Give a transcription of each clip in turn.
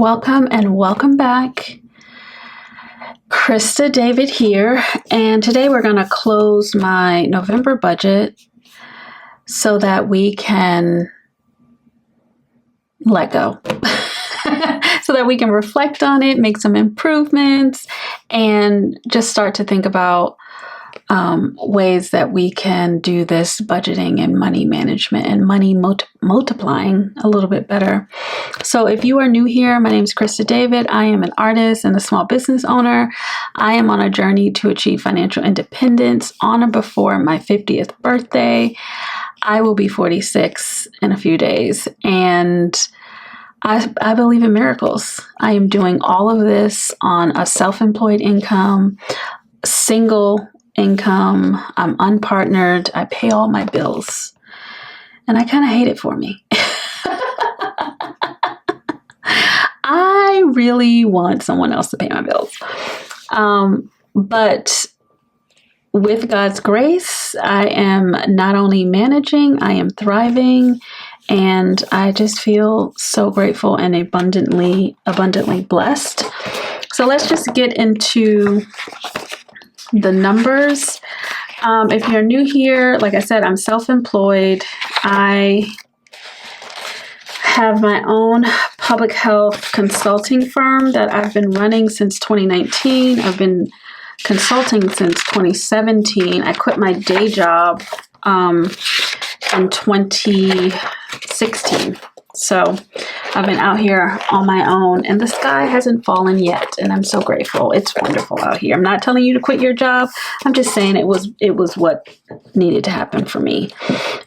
Welcome and welcome back. Krista David here, and today we're going to close my November budget so that we can let go. So that we can reflect on it, make some improvements, and just start to think about ways that we can do this budgeting and money management and money multiplying a little bit better. So if you are new here, my name is Krista David. I am an artist and a small business owner. I am on a journey to achieve financial independence on or before my 50th birthday. I will be 46 in a few days, and I believe in miracles. I am doing all of this on a self-employed income, single income. I'm unpartnered. I pay all my bills, and I kind of hate it for me. I really want someone else to pay my bills. But with God's grace, I am not only managing, I am thriving, and I just feel so grateful and abundantly blessed. So let's just get into the numbers. If you're new here, like I said, I'm self-employed. I have my own public health consulting firm that I've been running since 2019. I've been consulting since 2017. I quit my day job in 2016. So I've been out here on my own, and the sky hasn't fallen yet, and I'm so grateful. It's wonderful out here. I'm not telling you to quit your job. I'm just saying it was what needed to happen for me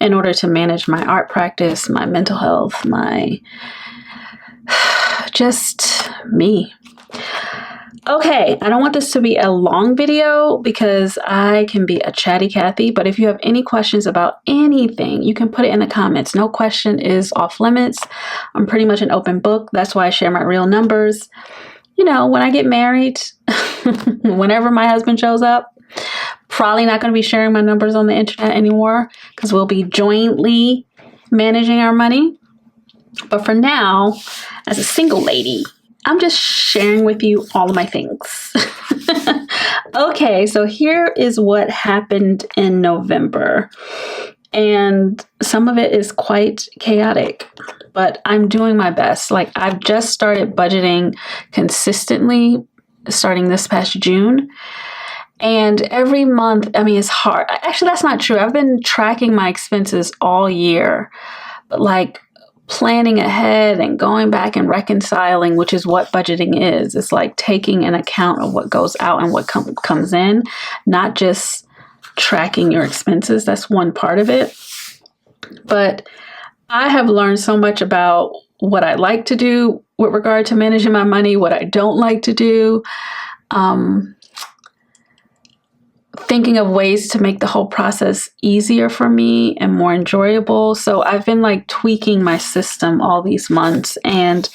in order to manage my art practice, my mental health, my just me. Okay, I don't want this to be a long video because I can be a chatty Cathy, but if you have any questions about anything, you can put it in the comments. No question is off limits. I'm pretty much an open book. That's why I share my real numbers. You know, when I get married, whenever my husband shows up, probably not going to be sharing my numbers on the internet anymore because we'll be jointly managing our money. But for now, as a single lady, I'm just sharing with you all of my things. Okay, so here is what happened in November. And some of it is quite chaotic, but I'm doing my best. Like, I've just started budgeting consistently starting this past June. And every month, I mean, it's hard. Actually, that's not true. I've been tracking my expenses all year, but like, planning ahead and going back and reconciling, which is what budgeting is. It's like taking an account of what goes out and what comes in, not just tracking your expenses. That's one part of it. But I have learned so much about what I like to do with regard to managing my money, what I don't like to do. Thinking of ways to make the whole process easier for me and more enjoyable. So I've been like tweaking my system all these months, and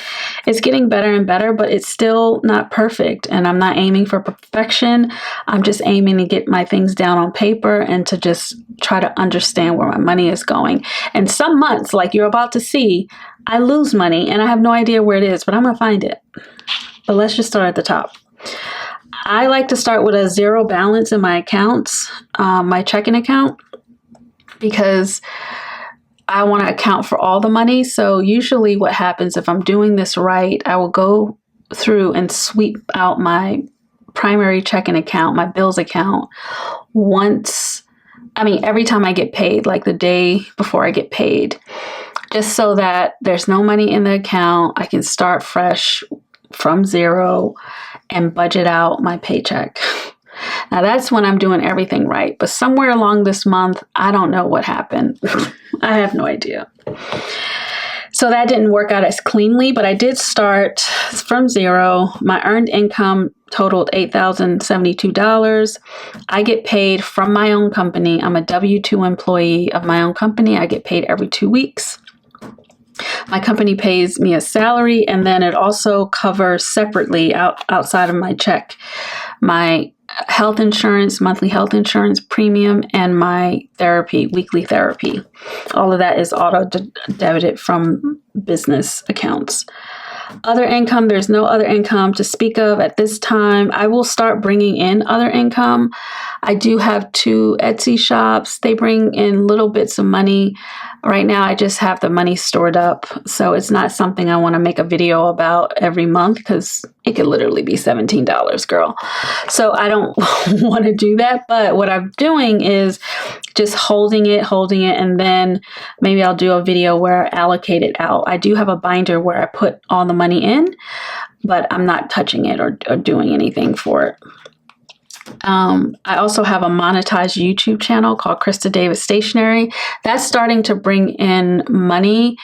it's getting better and better, but it's still not perfect. And I'm not aiming for perfection. I'm just aiming to get my things down on paper and to just try to understand where my money is going. And some months, like you're about to see, I lose money and I have no idea where it is, but I'm going to find it. But let's just start at the top. I like to start with a zero balance in my accounts, my checking account, because I want to account for all the money. So usually what happens if I'm doing this right, I will go through and sweep out my primary checking account, my bills account every time I get paid, like the day before I get paid, just so that there's no money in the account. I can start fresh from zero and budget out my paycheck. Now that's when I'm doing everything right. But somewhere along this month, I don't know what happened. I have no idea. So that didn't work out as cleanly, but I did start from zero. My earned income totaled $8,072. I get paid from my own company. I'm a W-2 employee of my own company. I get paid every 2 weeks. My company pays me a salary, and then it also covers separately outside of my check my health insurance, monthly health insurance premium, and my therapy, weekly therapy. All of that is auto debited from business accounts. Other income, there's no other income to speak of at this time. I will start bringing in other income. I do have 2 Etsy shops. They bring in little bits of money. Right now, I just have the money stored up. So it's not something I want to make a video about every month because it could literally be $17, girl. So I don't want to do that. But what I'm doing is just holding it, and then maybe I'll do a video where I allocate it out. I do have a binder where I put all the money in, but I'm not touching it or doing anything for it. I also have a monetized YouTube channel called Krista Davis Stationery. That's starting to bring in money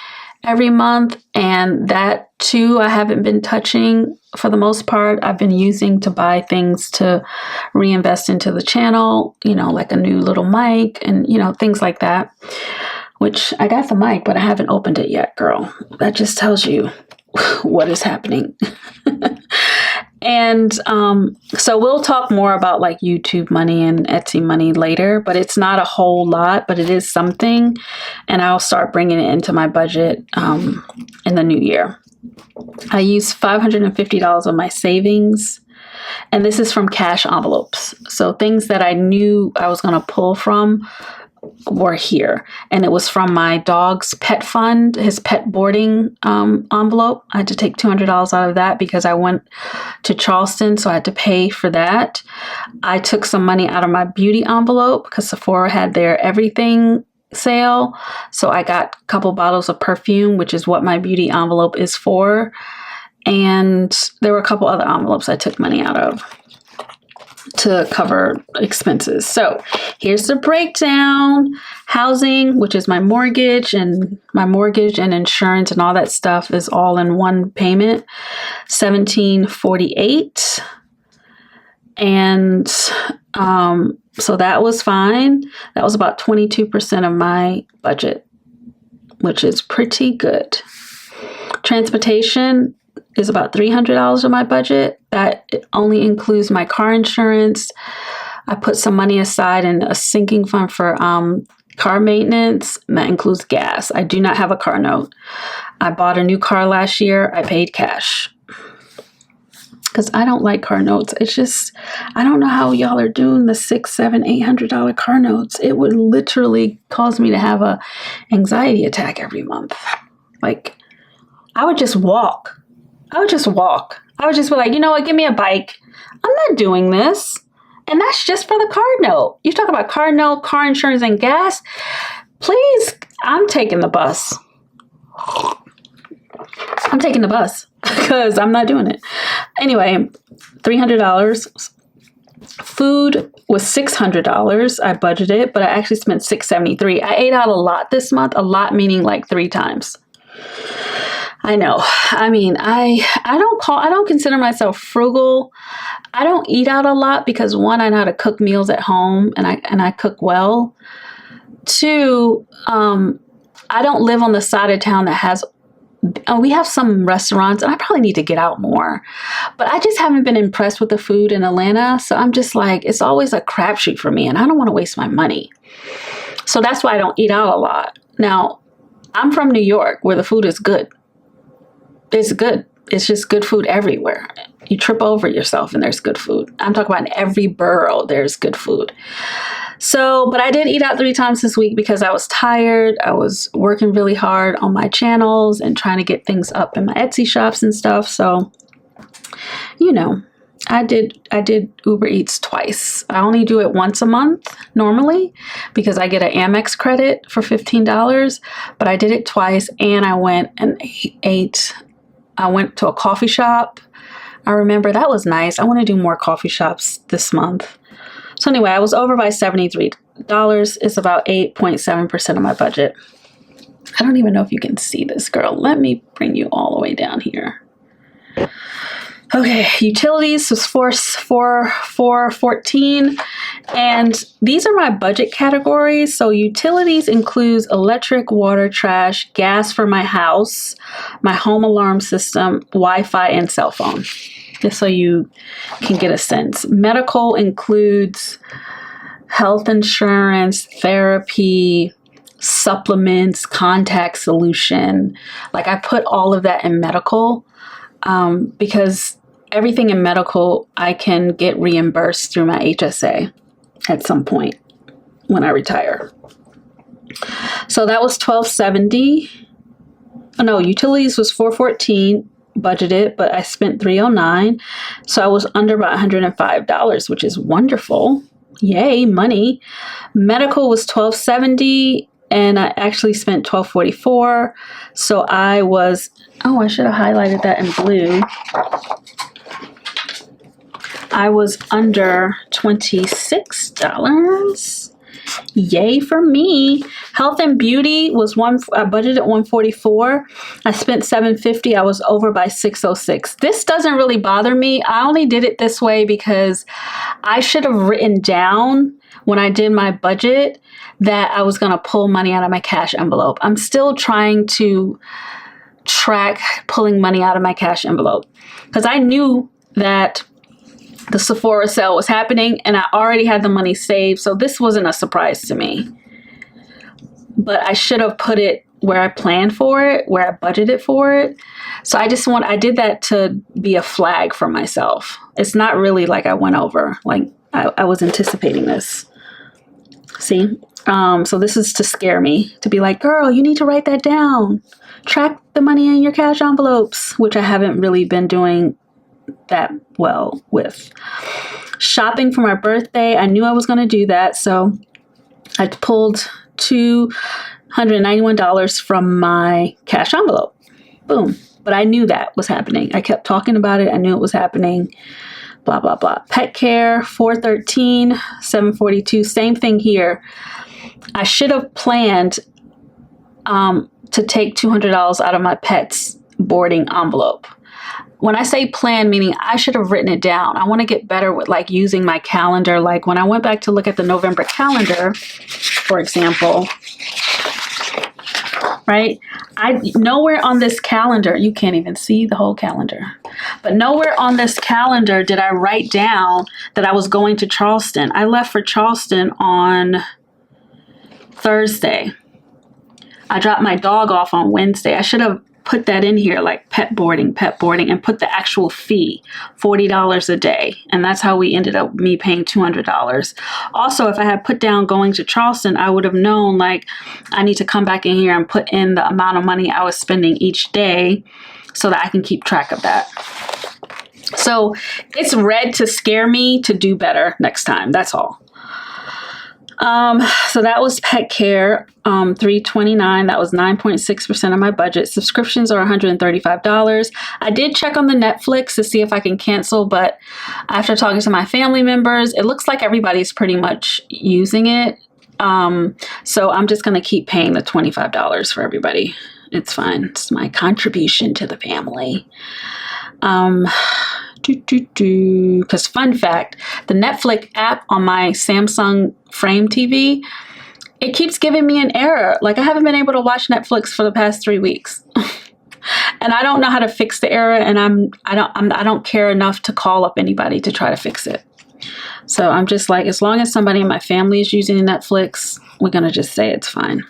every month, and that too I haven't been touching for the most part. I've been using to buy things to reinvest into the channel, you know, like a new little mic and, you know, things like that, which I got the mic, but I haven't opened it yet, girl. That just tells you what is happening. And so we'll talk more about like YouTube money and Etsy money later, but it's not a whole lot, but it is something. And I'll start bringing it into my budget in the new year. I use $550 of my savings, and this is from cash envelopes. So things that I knew I was going to pull from were here, and it was from my dog's pet fund, his pet boarding envelope. I had to take $200 out of that because I went to Charleston, so I had to pay for that. I took some money out of my beauty envelope because Sephora had their everything sale, so I got a couple bottles of perfume, which is what my beauty envelope is for. And there were a couple other envelopes I took money out of to cover expenses. So here's the breakdown. Housing, which is my mortgage and insurance and all that stuff, is all in one payment, $1,748. And so that was fine. That was about 22% of my budget, which is pretty good. Transportation is about $300 of my budget. That only includes my car insurance. I put some money aside in a sinking fund for car maintenance, and that includes gas. I do not have a car note. I bought a new car last year. I paid cash because I don't like car notes. It's just, I don't know how y'all are doing the $600, $700, $800 car notes. It would literally cause me to have a anxiety attack every month. Like, I would just walk. I would just be like, you know what, give me a bike. I'm not doing this. And that's just for the car note. You talk about car note, car insurance, and gas. Please, I'm taking the bus. I'm taking the bus because I'm not doing it. Anyway, $300. Food was $600. I budgeted, but I actually spent $673. I ate out a lot this month. A lot meaning like 3 times. I know. I mean, I don't consider myself frugal. I don't eat out a lot because 1, I know how to cook meals at home, and I cook well. 2, I don't live on the side of town that has. We have some restaurants, and I probably need to get out more, but I just haven't been impressed with the food in Atlanta. So I'm just like, it's always a crapshoot for me, and I don't want to waste my money. So that's why I don't eat out a lot. Now, I'm from New York, where the food is good. It's good. It's just good food everywhere. You trip over yourself and there's good food. I'm talking about in every borough, there's good food. So, but I did eat out 3 times this week because I was tired. I was working really hard on my channels and trying to get things up in my Etsy shops and stuff. So, you know, I did Uber Eats twice. I only do it once a month normally because I get an Amex credit for $15, but I did it twice, and I went and ate. I went to a coffee shop. I remember that was nice. I want to do more coffee shops this month. So anyway, I was over by $73. It's about 8.7% of my budget. I don't even know if you can see this, girl. Let me bring you all the way down here. Okay, utilities was $414, and these are my budget categories. So utilities includes electric, water, trash, gas for my house, my home alarm system, Wi-Fi, and cell phone, just so you can get a sense. Medical includes health insurance, therapy, supplements, contact solution. Like, I put all of that in medical. because everything in medical I can get reimbursed through my HSA at some point when I retire. So that was $1,270. Oh, no, utilities was $414 budgeted, but I spent $309. So I was under by $105, which is wonderful. Yay, money. Medical was $1,270, and I actually spent $1,244. So I was, oh, I should have highlighted that in blue. I was under $26. Yay for me. Health and beauty was I budgeted $144. I spent $750. I was over by $606. This doesn't really bother me. I only did it this way because I should have written down when I did my budget that I was going to pull money out of my cash envelope. I'm still trying to track pulling money out of my cash envelope because I knew that the Sephora sale was happening and I already had the money saved. So this wasn't a surprise to me. But I should have put it where I planned for it, where I budgeted for it. So I did that to be a flag for myself. It's not really like I went over, like I was anticipating this. See? So this is to scare me, to be like, girl, you need to write that down. Track the money in your cash envelopes, which I haven't really been doing that well with. Shopping for my birthday, I knew I was going to do that, so I pulled $291 from my cash envelope. Boom. But I knew that was happening. I kept talking about it. I knew it was happening. Blah, blah, blah. Pet care, $413, $742. Same thing here. I should have planned to take $200 out of my pet's boarding envelope. When I say plan, meaning I should have written it down. I want to get better with like using my calendar. Like when I went back to look at the November calendar, for example, right? Nowhere on this calendar, you can't even see the whole calendar, but nowhere on this calendar did I write down that I was going to Charleston. I left for Charleston on Thursday. I dropped my dog off on Wednesday. I should have put that in here, like pet boarding, and put the actual fee, $40 a day. And that's how we ended up me paying $200. Also, if I had put down going to Charleston, I would have known like I need to come back in here and put in the amount of money I was spending each day so that I can keep track of that. So it's red to scare me to do better next time. That's all. So that was pet care, $329. That was 9.6% of my budget. Subscriptions are $135. I did check on the Netflix to see if I can cancel, but after talking to my family members, it looks like everybody's pretty much using it. So I'm just going to keep paying the $25 for everybody. It's fine. It's my contribution to the family. Because fun fact, the Netflix app on my Samsung Frame TV, it keeps giving me an error. Like I haven't been able to watch Netflix for the past 3 weeks. And I don't know how to fix the error, and I don't care enough to call up anybody to try to fix it. So I'm just like, as long as somebody in my family is using Netflix, we're going to just say it's fine.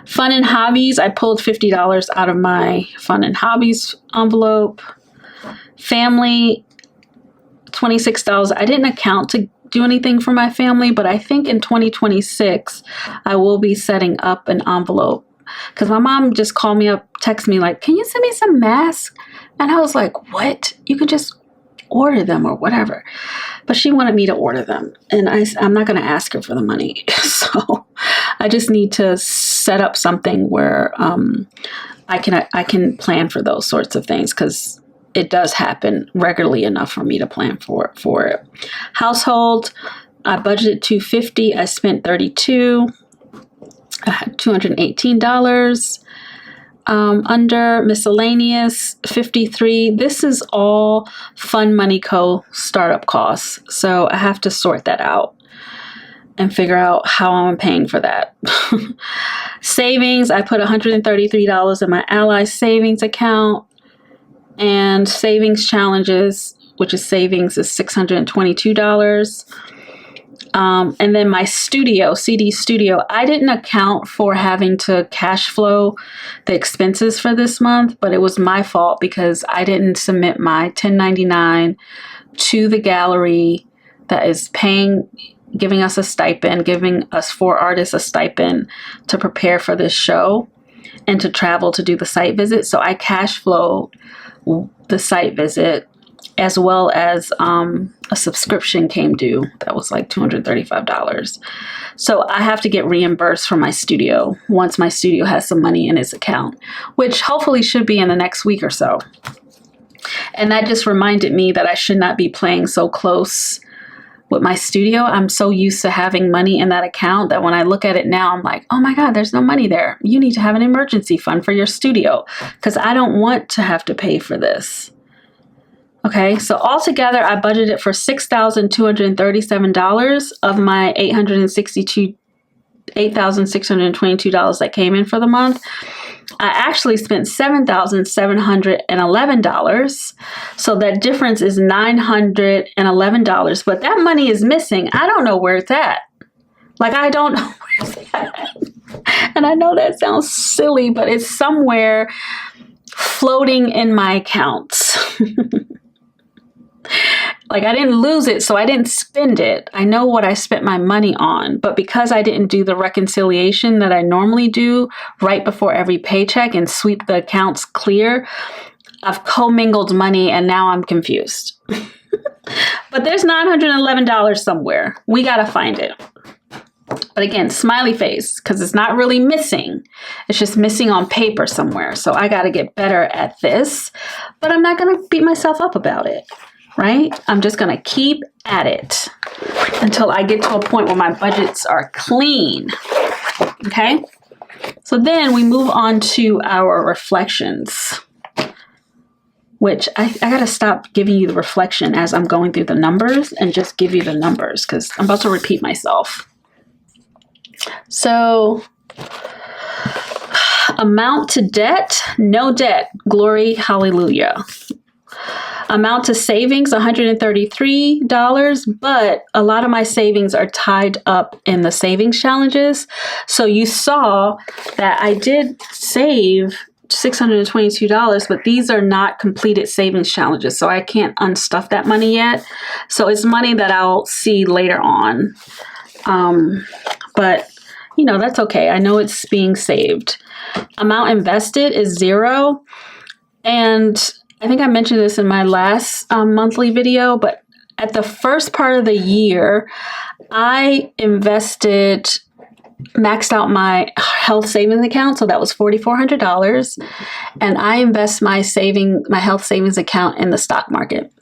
Fun and hobbies, I pulled $50 out of my fun and hobbies envelope. Family, $26. I didn't account to do anything for my family, but I think in 2026, I will be setting up an envelope. Because my mom just called me up, text me like, can you send me some masks? And I was like, what? You can just order them or whatever. But she wanted me to order them. And I'm not going to ask her for the money. So I just need to set up something where I can plan for those sorts of things, because it does happen regularly enough for me to plan for it. Household, I budgeted $250. I spent $32. I had $218. Under miscellaneous, $53. This is all Fun Money Co. startup costs. So I have to sort that out and figure out how I'm paying for that. Savings, I put $133 in my Ally savings account. And savings challenges, which is savings, is $622. And then my studio, CD studio, I didn't account for having to cash flow the expenses for this month, but it was my fault because I didn't submit my 1099 to the gallery that is giving us a stipend, giving us 4 artists a stipend to prepare for this show and to travel to do the site visit. So I cash flowed the site visit, as well as a subscription came due that was like $235. So I have to get reimbursed from my studio once my studio has some money in its account, which hopefully should be in the next week or so. And that just reminded me that I should not be playing so close with my studio. I'm so used to having money in that account that when I look at it now, I'm like, oh my God, there's no money there. You need to have an emergency fund for your studio because I don't want to have to pay for this. Okay, so altogether, I budgeted for $6,237 of my $8,622 that came in for the month. I actually spent $7,711. So that difference is $911, but that money is missing. I don't know where it's at. Like, I don't know where it's at. And I know that sounds silly, but it's somewhere floating in my accounts. Like, I didn't lose it, so I didn't spend it. I know what I spent my money on, but because I didn't do the reconciliation that I normally do right before every paycheck and sweep the accounts clear, I've commingled money and now I'm confused. But there's $911 somewhere. We got to find it. But again, smiley face, because it's not really missing. It's just missing on paper somewhere. So I got to get better at this, but I'm not going to beat myself up about it. Right? I'm just going to keep at it until I get to a point where my budgets are clean. Okay? So then we move on to our reflections, which I got to stop giving you the reflection as I'm going through the numbers and just give you the numbers because I'm about to repeat myself. So, amount to debt, no debt, glory, hallelujah. Amount to savings, $133, but a lot of my savings are tied up in the savings challenges. So you saw that I did save $622, but these are not completed savings challenges. So I can't unstuff that money yet. So it's money that I'll see later on. But you know, that's okay. I know it's being saved. Amount invested is $0. And I think I mentioned this in my last monthly video, but at the first part of the year, I maxed out my health savings account. So that was $4,400. And I invest my health savings account in the stock market.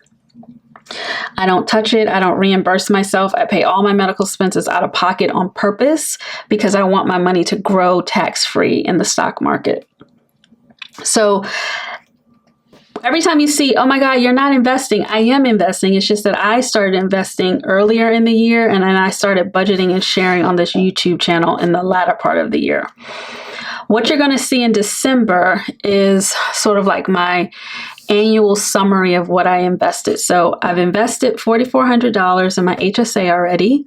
I don't touch it. I don't reimburse myself. I pay all my medical expenses out of pocket on purpose because I want my money to grow tax-free in the stock market. So every time you see, oh my God, you're not investing, I am investing. It's just that I started investing earlier in the year, and then I started budgeting and sharing on this YouTube channel in the latter part of the year. What you're going to see in December is sort of like my annual summary of what I invested. So I've invested $4,400 in my HSA already.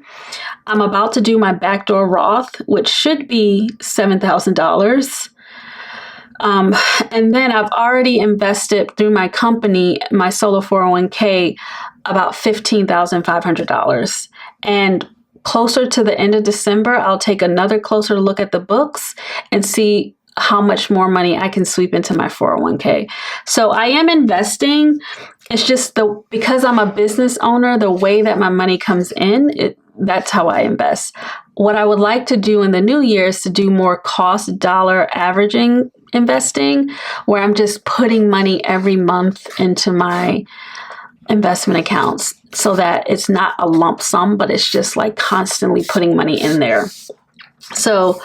I'm about to do my backdoor Roth, which should be $7,000. And then I've already invested through my company, my solo 401k, about $15,500. And closer to the end of December, I'll take another closer look at the books and see how much more money I can sweep into my 401k. So I am investing. It's just because I'm a business owner, the way that my money comes in, that's how I invest. What I would like to do in the new year is to do more cost dollar averaging investing, where I'm just putting money every month into my investment accounts so that it's not a lump sum, but it's just like constantly putting money in there. So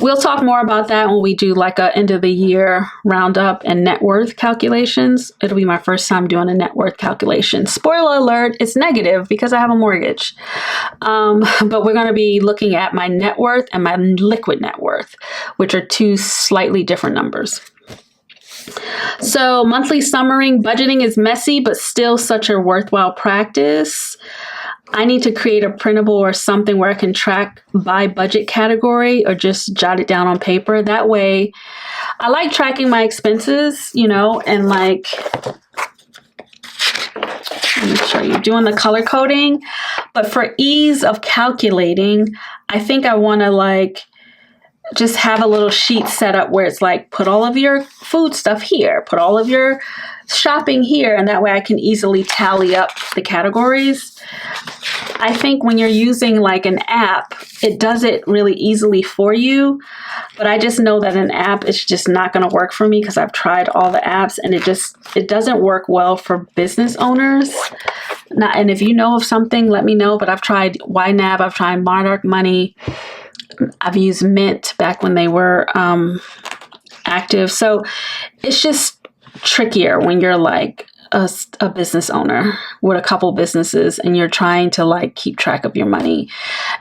we'll talk more about that when we do like a end of the year roundup and net worth calculations. It'll be my first time doing a net worth calculation. Spoiler alert, it's negative because I have a mortgage. But we're going to be looking at my net worth and my liquid net worth, which are two slightly different numbers. So monthly summary, budgeting is messy, but still such a worthwhile practice. I need to create a printable or something where I can track by budget category or just jot it down on paper. That way, I like tracking my expenses, you know, and like, let me show you, doing the color coding. But for ease of calculating, I think I want to like just have a little sheet set up where it's like, put all of your food stuff here, put all of your shopping here, and that way I can easily tally up the categories. I think when you're using like an app, it does it really easily for you, but I just know that an app is just not going to work for me because I've tried all the apps and it doesn't work well for business owners. And if you know of something, let me know, but I've tried YNAB, I've tried Monarch Money, I've used Mint back when they were active. So it's just trickier when you're like a business owner with a couple businesses and you're trying to like keep track of your money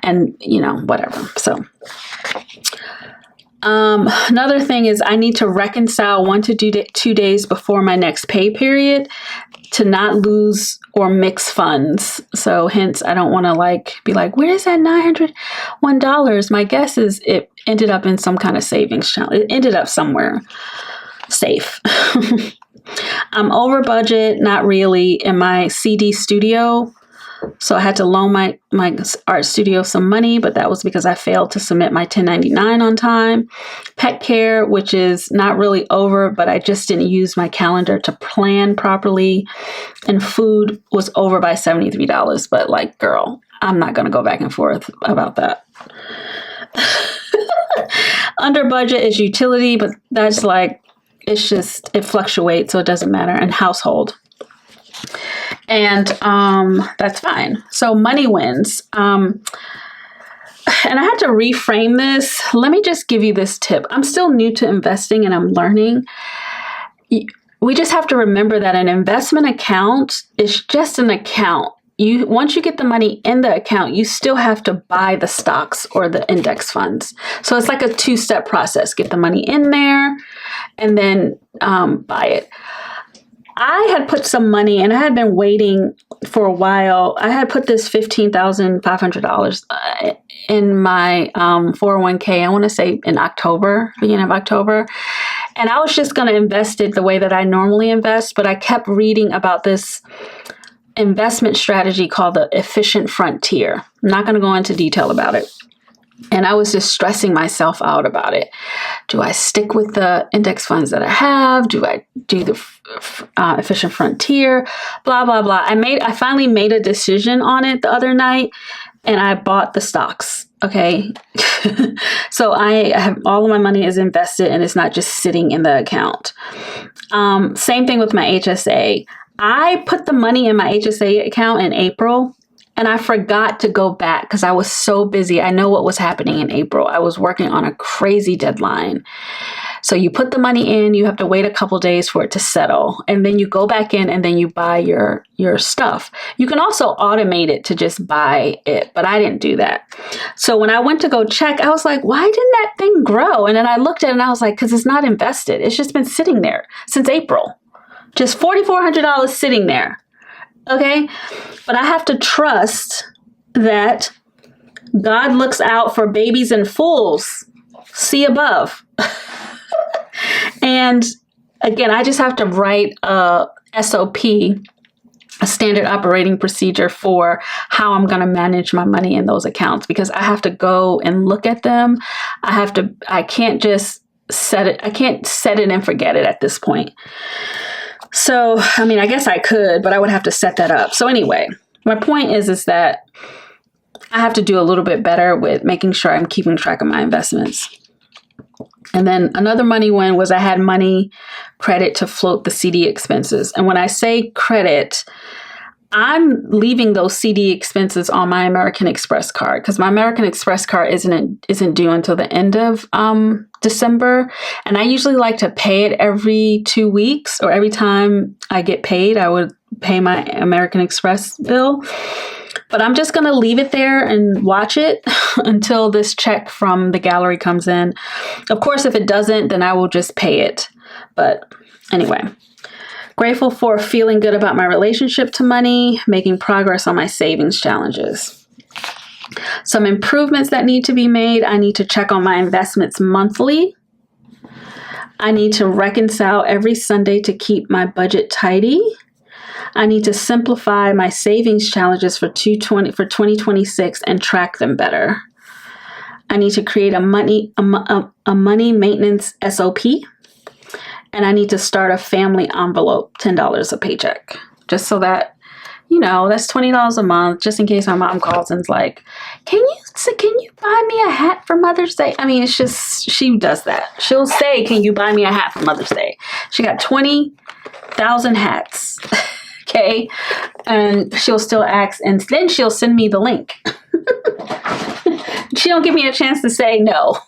and, you know, whatever. So another thing is I need to reconcile 1 to 2 days before my next pay period to not lose or mix funds. So hence, I don't want to like be like, where is that $901? My guess is it ended up in some kind of savings account. It ended up somewhere safe. I'm over budget, not really, in my CD studio. So I had to loan my art studio some money, but that was because I failed to submit my 1099 on time. Pet care, which is not really over, but I just didn't use my calendar to plan properly. And food was over by $73. But like, girl, I'm not going to go back and forth about that. Under budget is utility, but that's like, it's just, it fluctuates, so it doesn't matter. And household. And that's fine. So money wins. And I had to reframe this. Let me just give you this tip. I'm still new to investing and I'm learning. We just have to remember that an investment account is just an account. Once you get the money in the account, you still have to buy the stocks or the index funds. So it's like a 2-step process. Get the money in there and then buy it. I had put some money and I had been waiting for a while. I had put this $15,500 in my 401k, I want to say in October, beginning of October. And I was just going to invest it the way that I normally invest, but I kept reading about this investment strategy called the efficient frontier. I'm not going to go into detail about it. And I was just stressing myself out about it. Do I stick with the index funds that I have? Do I do the efficient frontier? Blah, blah, blah. I finally made a decision on it the other night and I bought the stocks. Okay. So I have all of my money is invested and it's not just sitting in the account. Same thing with my HSA. I put the money in my HSA account in April and I forgot to go back because I was so busy. I know what was happening in April. I was working on a crazy deadline. So you put the money in, you have to wait a couple days for it to settle. And then you go back in and then you buy your stuff. You can also automate it to just buy it, but I didn't do that. So when I went to go check, I was like, why didn't that thing grow? And then I looked at it and I was like, because it's not invested. It's just been sitting there since April. Just $4,400 sitting there. Okay. But I have to trust that God looks out for babies and fools. See above. And again, I just have to write a SOP, a standard operating procedure for how I'm going to manage my money in those accounts because I have to go and look at them. I can't just set it. I can't set it and forget it at this point. So, I mean, I guess I could, but I would have to set that up. So anyway, my point is that I have to do a little bit better with making sure I'm keeping track of my investments. And then another money win was I had money credit to float the CD expenses. And when I say credit, I'm leaving those CD expenses on my American Express card because my American Express card isn't due until the end of December. And I usually like to pay it every 2 weeks or every time I get paid, I would pay my American Express bill. But I'm just going to leave it there and watch it until this check from the gallery comes in. Of course, if it doesn't, then I will just pay it. But anyway. Grateful for feeling good about my relationship to money, making progress on my savings challenges. Some improvements that need to be made. I need to check on my investments monthly. I need to reconcile every Sunday to keep my budget tidy. I need to simplify my savings challenges for 2026 and track them better. I need to create a money maintenance SOP. And I need to start a family envelope, $10 a paycheck, just so that, you know, that's $20 a month, just in case my mom calls and's like, can you buy me a hat for Mother's Day? I mean, it's just, she does that. She'll say, can you buy me a hat for Mother's Day? She got 20,000 hats. Okay. And she'll still ask, and then she'll send me the link. She don't give me a chance to say no.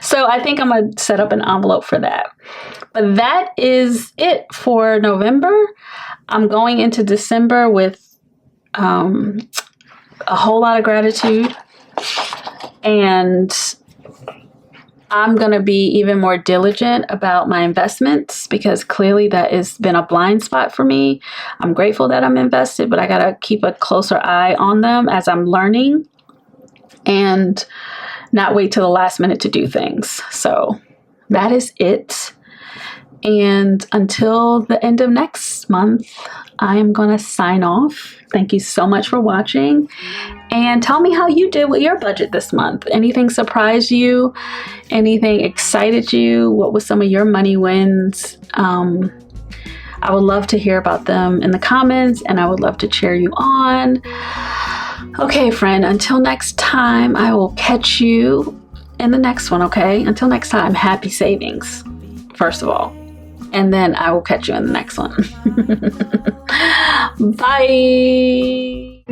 So I think I'm going to set up an envelope for that. But that is it for November. I'm going into December with a whole lot of gratitude. And I'm going to be even more diligent about my investments, because clearly that has been a blind spot for me. I'm grateful that I'm invested, but I got to keep a closer eye on them as I'm learning and not wait till the last minute to do things. So that is it. And until the end of next month, I am going to sign off. Thank you so much for watching. And tell me how you did with your budget this month. Anything surprised you? Anything excited you? What was some of your money wins? I would love to hear about them in the comments, and I would love to cheer you on. Okay, friend, until next time, I will catch you in the next one, okay? Until next time, happy savings, first of all. And then I will catch you in the next one. Bye.